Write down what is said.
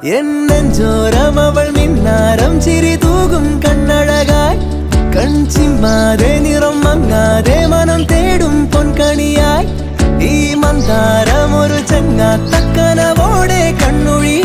എന്നഞ്ചോരം അവൾ മിന്നാരം ചിരി തൂകും കണ്ണഴകായി കൺചിമ്മാതെ നിറം മങ്ങാതെ മനം തേടും പൊൻകണിയായി ഈ മന്ദാരം ഒരു ചങ്ങാത്തക്കനവോടെ കണ്ണുഴി